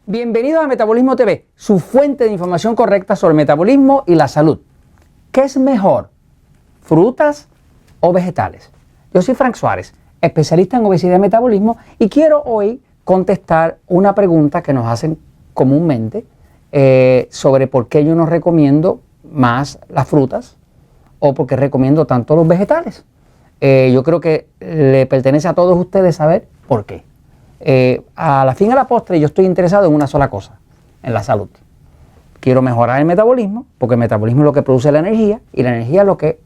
Bienvenidos a Metabolismo TV, su fuente de información correcta sobre el metabolismo y la salud. ¿Qué es mejor, frutas o vegetales? Yo soy Frank Suárez, especialista en obesidad y metabolismo, y quiero hoy contestar una pregunta que nos hacen comúnmente sobre por qué yo no recomiendo más las frutas o por qué recomiendo tanto los vegetales. Yo creo que le pertenece a todos ustedes saber por qué. A la fin y a la postre yo estoy interesado en una sola cosa, en la salud. Quiero mejorar el metabolismo, porque el metabolismo es lo que produce la energía y la energía es lo que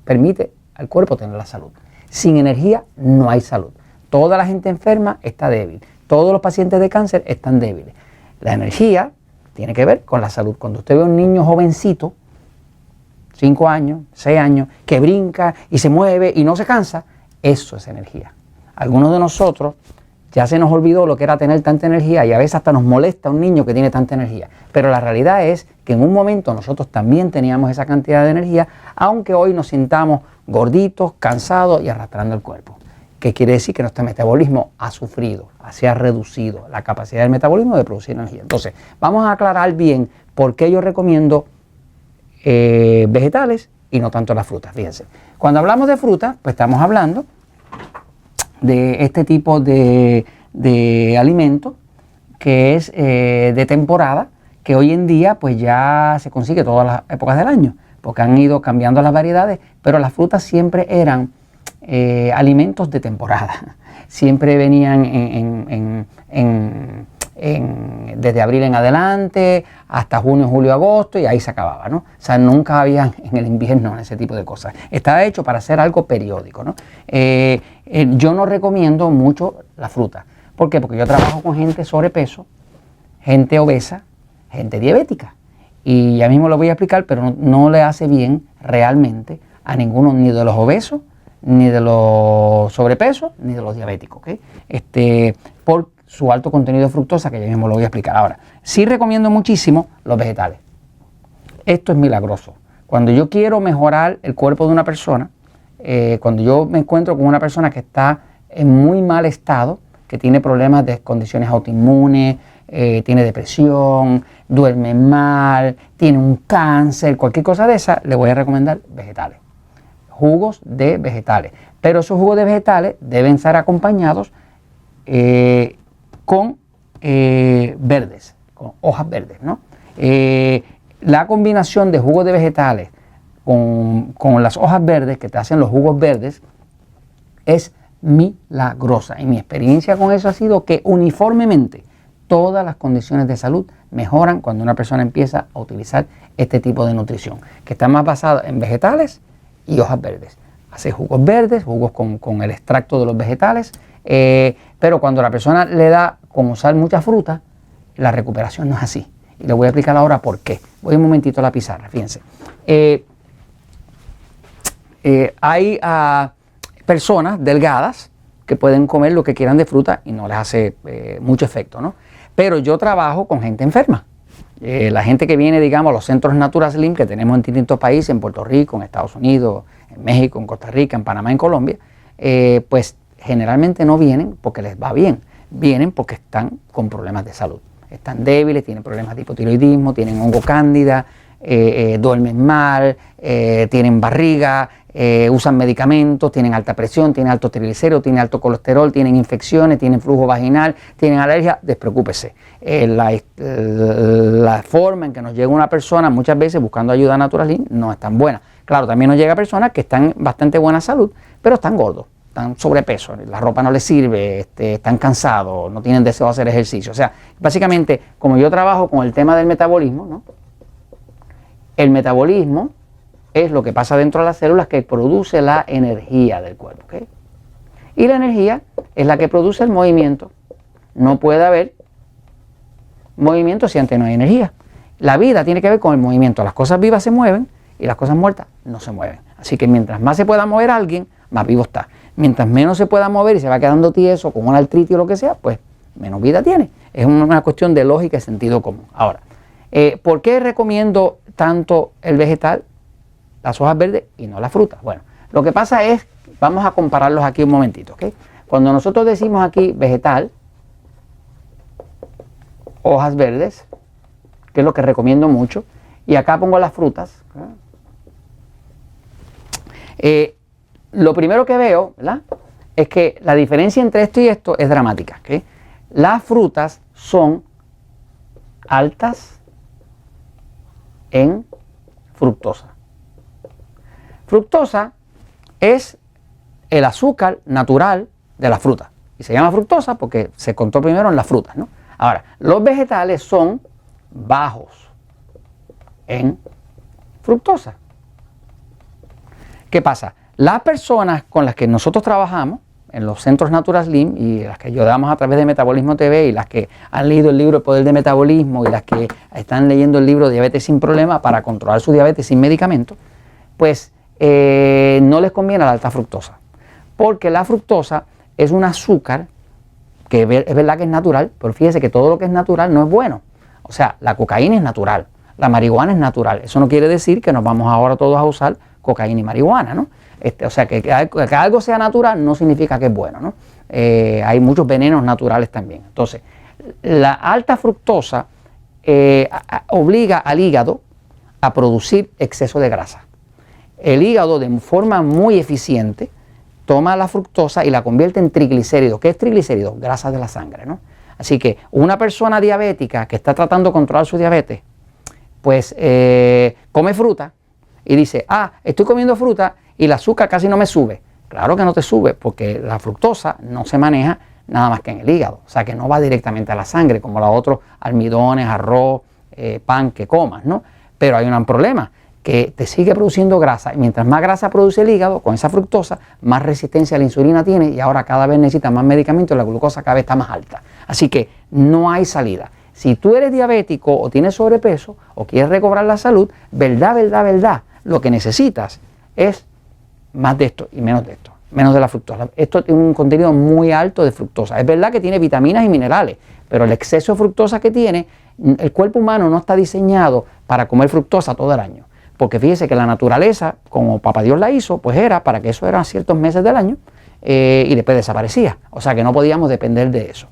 permite al cuerpo tener la salud. Sin energía no hay salud. Toda la gente enferma está débil. Todos los pacientes de cáncer están débiles. La energía tiene que ver con la salud. Cuando usted ve a un niño jovencito, 5 años, 6 años, que brinca y se mueve y no se cansa, eso es energía. Algunos de nosotros ya se nos olvidó lo que era tener tanta energía y a veces hasta nos molesta un niño que tiene tanta energía. Pero la realidad es que en un momento nosotros también teníamos esa cantidad de energía, aunque hoy nos sintamos gorditos, cansados y arrastrando el cuerpo. ¿Qué quiere decir? Que nuestro metabolismo ha sufrido, se ha reducido la capacidad del metabolismo de producir energía. Entonces, vamos a aclarar bien por qué yo recomiendo vegetales y no tanto las frutas. Fíjense, cuando hablamos de frutas, pues estamos hablando de este tipo de alimento que es de temporada, que hoy en día pues ya se consigue todas las épocas del año, porque han ido cambiando las variedades, pero las frutas siempre eran alimentos de temporada. Siempre venían desde abril en adelante hasta junio, julio, agosto y ahí se acababa, ¿no? O sea, nunca había en el invierno ese tipo de cosas. Estaba hecho para hacer algo periódico, ¿no? Yo no recomiendo mucho la fruta. ¿Por qué? Porque yo trabajo con gente sobrepeso, gente obesa, gente diabética. Y ya mismo lo voy a explicar, pero no le hace bien realmente a ninguno, ni de los obesos, ni de los sobrepesos, ni de los diabéticos, ¿ok? Por su alto contenido de fructosa, que ya mismo lo voy a explicar. Ahora, sí recomiendo muchísimo los vegetales. Esto es milagroso. Cuando yo quiero mejorar el cuerpo de una persona, cuando yo me encuentro con una persona que está en muy mal estado, que tiene problemas de condiciones autoinmunes, tiene depresión, duerme mal, tiene un cáncer, cualquier cosa de esa, le voy a recomendar vegetales. Jugos de vegetales. Pero esos jugos de vegetales deben estar acompañados con verdes, con hojas verdes, ¿no? La combinación de jugos de vegetales con las hojas verdes que te hacen los jugos verdes es milagrosa. Y mi experiencia con eso ha sido que uniformemente todas las condiciones de salud mejoran cuando una persona empieza a utilizar este tipo de nutrición, que está más basada en vegetales y hojas verdes. Hace jugos verdes, jugos con el extracto de los vegetales, pero cuando la persona le da con usar mucha fruta, la recuperación no es así. Y le voy a explicar ahora por qué. Voy un momentito a la pizarra, fíjense. Hay personas delgadas que pueden comer lo que quieran de fruta y no les hace mucho efecto, ¿no? Pero yo trabajo con gente enferma. La gente que viene, digamos, a los centros Natura Slim que tenemos en distintos países, en Puerto Rico, en Estados Unidos, en México, en Costa Rica, en Panamá, en Colombia, pues generalmente no vienen porque les va bien, vienen porque están con problemas de salud. Están débiles, tienen problemas de hipotiroidismo, tienen hongo cándida, duermen mal, tienen barriga, usan medicamentos, tienen alta presión, tienen alto triglicéridos, tienen alto colesterol, tienen infecciones, tienen flujo vaginal, tienen alergia. Despreocúpese. La forma en que nos llega una persona muchas veces buscando ayuda natural no es tan buena. Claro, también nos llega personas que están en bastante buena salud, pero están gordos, están sobrepeso, la ropa no les sirve, están cansados, no tienen deseo de hacer ejercicio. O sea, básicamente, como yo trabajo con el tema del metabolismo, ¿no? El metabolismo es lo que pasa dentro de las células que produce la energía del cuerpo, ¿okay? Y la energía es la que produce el movimiento. No puede haber movimiento si antes no hay energía. La vida tiene que ver con el movimiento. Las cosas vivas se mueven y las cosas muertas no se mueven. Así que mientras más se pueda mover alguien, más vivo está. Mientras menos se pueda mover y se va quedando tieso con una artritis o lo que sea, pues menos vida tiene. Es una cuestión de lógica y sentido común. Ahora, ¿por qué recomiendo tanto el vegetal, las hojas verdes y no la fruta? Bueno, lo que pasa es, vamos a compararlos aquí un momentito, ¿ok? Cuando nosotros decimos aquí vegetal, hojas verdes, que es lo que recomiendo mucho. Y acá pongo las frutas. Lo primero que veo, ¿verdad?, es que la diferencia entre esto y esto es dramática. ¿Okay? Las frutas son altas en fructosa. Fructosa es el azúcar natural de la fruta. Y se llama fructosa porque se contó primero en las frutas, ¿no? Ahora, los vegetales son bajos en fructosa. ¿Qué pasa? Las personas con las que nosotros trabajamos en los centros Natural Slim y las que ayudamos a través de Metabolismo TV y las que han leído el libro El Poder del Metabolismo y las que están leyendo el libro Diabetes sin Problema para controlar su diabetes sin medicamento, pues no les conviene la alta fructosa. Porque la fructosa es un azúcar que es verdad que es natural, pero fíjese que todo lo que es natural no es bueno. O sea, la cocaína es natural, la marihuana es natural. Eso no quiere decir que nos vamos ahora todos a usar cocaína y marihuana, ¿no? O sea, que algo sea natural no significa que es bueno, ¿no? Hay muchos venenos naturales también. Entonces, la alta fructosa obliga al hígado a producir exceso de grasa. El hígado, de forma muy eficiente, toma la fructosa y la convierte en triglicéridos. ¿Qué es triglicéridos? Grasa de la sangre, ¿no? Así que una persona diabética que está tratando de controlar su diabetes, pues come fruta y dice, estoy comiendo fruta y el azúcar casi no me sube. Claro que no te sube porque la fructosa no se maneja nada más que en el hígado. O sea que no va directamente a la sangre como los otros almidones, arroz, pan que comas, ¿no? Pero hay un problema, que te sigue produciendo grasa. Y mientras más grasa produce el hígado con esa fructosa, más resistencia a la insulina tiene y ahora cada vez necesita más medicamentos y la glucosa cada vez está más alta. Así que no hay salida. Si tú eres diabético o tienes sobrepeso o quieres recobrar la salud, verdad, lo que necesitas es más de esto y menos de esto, menos de la fructosa. Esto tiene un contenido muy alto de fructosa. Es verdad que tiene vitaminas y minerales, pero el exceso de fructosa que tiene, el cuerpo humano no está diseñado para comer fructosa todo el año. Porque fíjese que la naturaleza, como Papá Dios la hizo, pues era para que eso eran ciertos meses del año y después desaparecía. O sea que no podíamos depender de eso.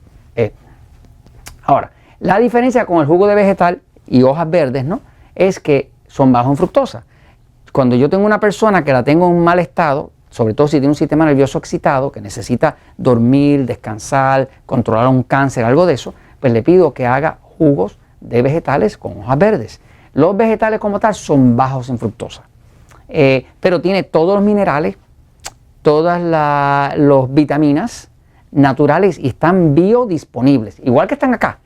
Ahora, la diferencia con el jugo de vegetal y hojas verdes, ¿no?, es que son bajos en fructosa. Cuando yo tengo una persona que la tengo en un mal estado, sobre todo si tiene un sistema nervioso excitado, que necesita dormir, descansar, controlar un cáncer, algo de eso, pues le pido que haga jugos de vegetales con hojas verdes. Los vegetales como tal son bajos en fructosa, pero tiene todos los minerales, todas las vitaminas naturales y están biodisponibles, igual que están acá.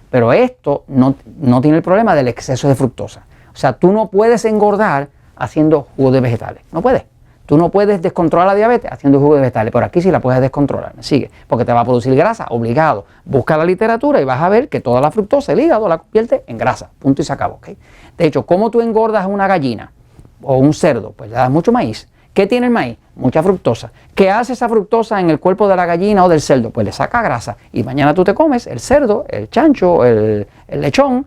Pero esto no tiene el problema del exceso de fructosa. O sea, tú no puedes engordar haciendo jugo de vegetales. No puedes. Tú no puedes descontrolar la diabetes haciendo jugo de vegetales. Pero aquí sí la puedes descontrolar. Sigue. Porque te va a producir grasa, obligado. Busca la literatura y vas a ver que toda la fructosa, el hígado, la convierte en grasa. Punto y se acabó. ¿Okay? De hecho, ¿cómo tú engordas una gallina o un cerdo? Pues le das mucho maíz. ¿Qué tiene el maíz? Mucha fructosa. ¿Qué hace esa fructosa en el cuerpo de la gallina o del cerdo? Pues le saca grasa. Y mañana tú te comes el cerdo, el chancho, el lechón,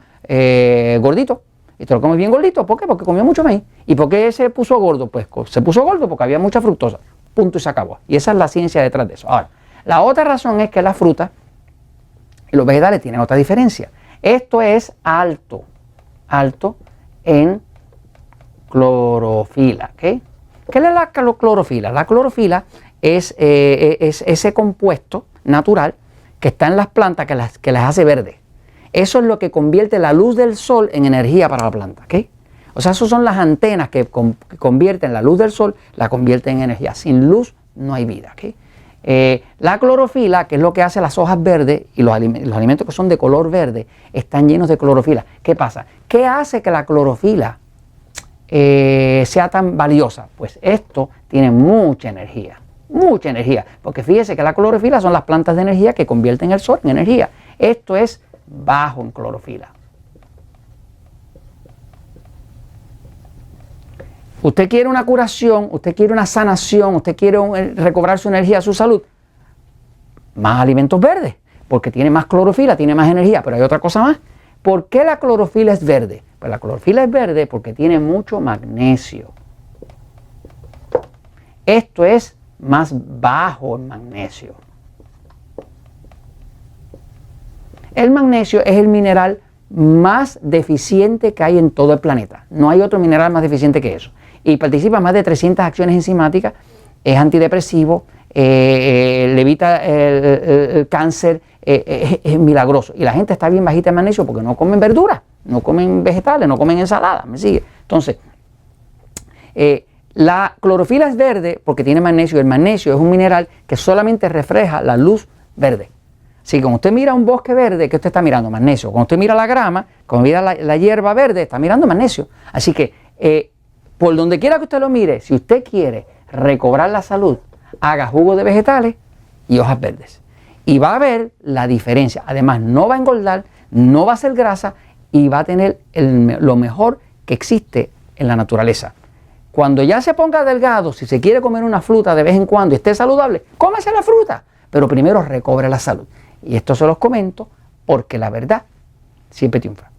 gordito. Y te lo comes bien gordito. ¿Por qué? Porque comió mucho maíz. ¿Y por qué se puso gordo? Pues se puso gordo porque había mucha fructosa. Punto y se acabó. Y esa es la ciencia detrás de eso. Ahora, la otra razón es que las frutas y los vegetales tienen otra diferencia. Esto es alto en clorofila. ¿Okay? ¿Qué es la clorofila? La clorofila es ese compuesto natural que está en las plantas que las hace verde. Eso es lo que convierte la luz del sol en energía para la planta. ¿Okay? O sea, esas son las antenas que convierten la luz del sol, la convierten en energía. Sin luz no hay vida. ¿Okay? La clorofila, que es lo que hace las hojas verdes y los alimentos que son de color verde, están llenos de clorofila. ¿Qué pasa? ¿Qué hace que la clorofila sea tan valiosa? Pues esto tiene mucha energía, porque fíjese que la clorofila son las plantas de energía que convierten el sol en energía. Esto es bajo en clorofila. Usted quiere una curación, usted quiere una sanación, usted quiere recobrar su energía, su salud, más alimentos verdes, porque tiene más clorofila, tiene más energía. Pero hay otra cosa más. ¿Por qué la clorofila es verde? Pues la clorofila es verde porque tiene mucho magnesio. Esto es más bajo en magnesio. El magnesio es el mineral más deficiente que hay en todo el planeta. No hay otro mineral más deficiente que eso. Y participa en más de 300 acciones enzimáticas, es antidepresivo, le evita el cáncer, es milagroso. Y la gente está bien bajita en magnesio porque no comen verduras, no comen vegetales, no comen ensaladas, ¿me sigue? Entonces, la clorofila es verde porque tiene magnesio, y el magnesio es un mineral que solamente refleja la luz verde. Así que cuando usted mira un bosque verde, ¿qué usted está mirando? Magnesio. Cuando usted mira la grama, cuando mira la hierba verde, está mirando magnesio. Así que por donde quiera que usted lo mire, si usted quiere recobrar la salud, haga jugo de vegetales y hojas verdes. Y va a ver la diferencia. Además, no va a engordar, no va a ser grasa y va a tener lo mejor que existe en la naturaleza. Cuando ya se ponga delgado, si se quiere comer una fruta de vez en cuando y esté saludable, cómase la fruta. Pero primero recobre la salud. Y esto se los comento porque la verdad siempre triunfa.